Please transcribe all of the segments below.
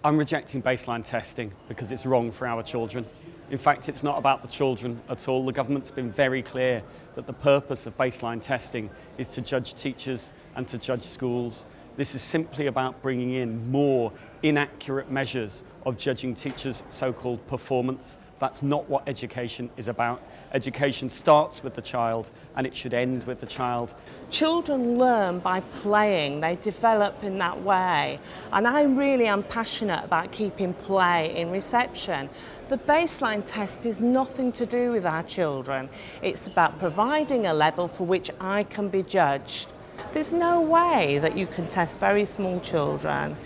I'm rejecting baseline testing because it's wrong for our children. In fact, it's not about the children at all. The government's been very clear that the purpose of baseline testing is to judge teachers and to judge schools. This is simply about bringing in more inaccurate measures of judging teachers' so-called performance. That's not what education is about. Education starts with the child and it should end with the child. Children learn by playing, they develop in that way. And I really am passionate about keeping play in reception. The baseline test is nothing to do with our children. It's about providing a level for which I can be judged. There's no way that you can test very small children.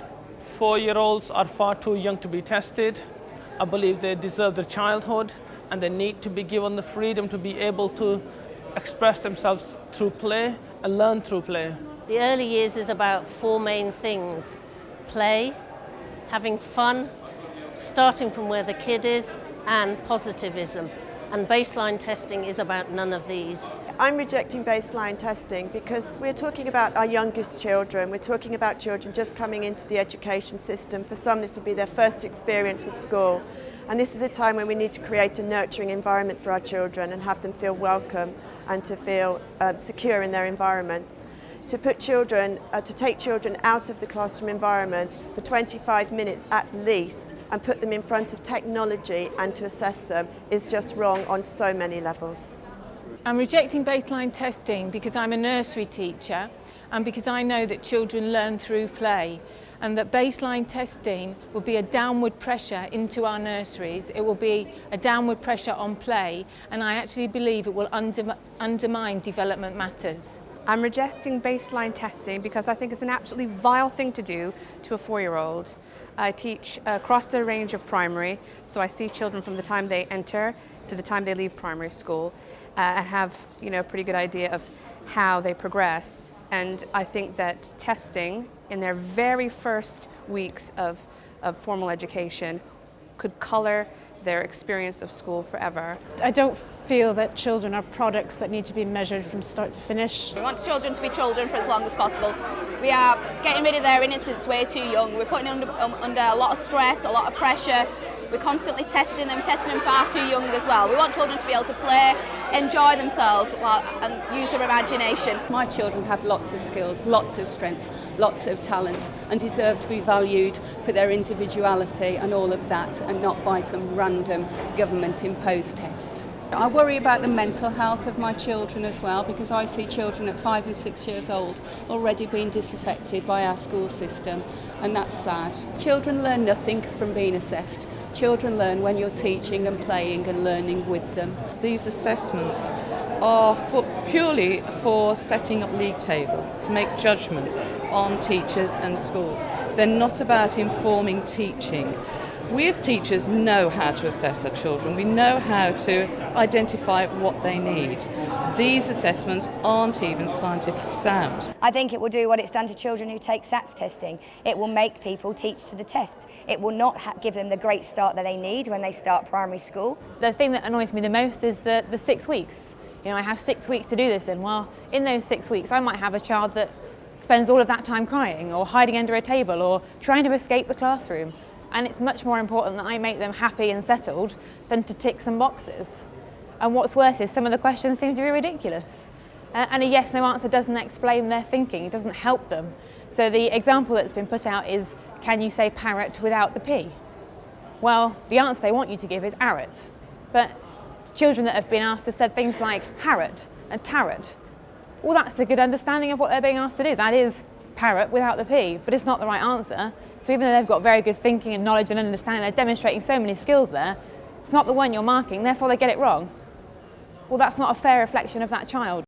4-year-olds are far too young to be tested. I believe they deserve their childhood and they need to be given the freedom to be able to express themselves through play and learn through play. The early years is about 4 main things: play, having fun, starting from where the kid is, and positivism. And baseline testing is about none of these. I'm rejecting baseline testing because we're talking about our youngest children. We're talking about children just coming into the education system. For some, this will be their first experience of school. And this is a time when we need to create a nurturing environment for our children and have them feel welcome and to feel secure in their environments. To take children out of the classroom environment for 25 minutes at least and put them in front of technology and to assess them is just wrong on so many levels. I'm rejecting baseline testing because I'm a nursery teacher and because I know that children learn through play, and that baseline testing will be a downward pressure into our nurseries. It will be a downward pressure on play, and I actually believe it will undermine development matters. I'm rejecting baseline testing because I think it's an absolutely vile thing to do to a 4-year-old. I teach across the range of primary, so I see children from the time they enter to the time they leave primary school and have a pretty good idea of how they progress. And I think that testing in their very first weeks of formal education could colour their experience of school forever. I don't feel that children are products that need to be measured from start to finish. We want children to be children for as long as possible. We are getting rid of their innocence way too young. We're putting them under a lot of stress, a lot of pressure. We're constantly testing them far too young as well. We want children to be able to play, enjoy themselves and use their imagination. My children have lots of skills, lots of strengths, lots of talents and deserve to be valued for their individuality and all of that, and not by some random government-imposed test. I worry about the mental health of my children as well, because I see children at 5 and 6 years old already being disaffected by our school system, and that's sad. Children learn nothing from being assessed. Children learn when you're teaching and playing and learning with them. These assessments are purely for setting up league tables, to make judgments on teachers and schools. They're not about informing teaching. We as teachers know how to assess our children. We know how to identify what they need. These assessments aren't even scientifically sound. I think it will do what it's done to children who take SATs testing. It will make people teach to the tests. It will not give them the great start that they need when they start primary school. The thing that annoys me the most is the 6 weeks. I have 6 weeks to do this in. Well, in those 6 weeks, I might have a child that spends all of that time crying or hiding under a table or trying to escape the classroom. And it's much more important that I make them happy and settled than to tick some boxes. And what's worse is some of the questions seem to be ridiculous. And a yes/no answer doesn't explain their thinking, it doesn't help them. So the example that's been put out is, can you say parrot without the P? Well, the answer they want you to give is arrot. But children that have been asked have said things like harrot and tarrot. Well, that's a good understanding of what they're being asked to do. That is parrot without the P, but it's not the right answer. So even though they've got very good thinking and knowledge and understanding, they're demonstrating so many skills there, it's not the one you're marking, therefore they get it wrong. Well, that's not a fair reflection of that child.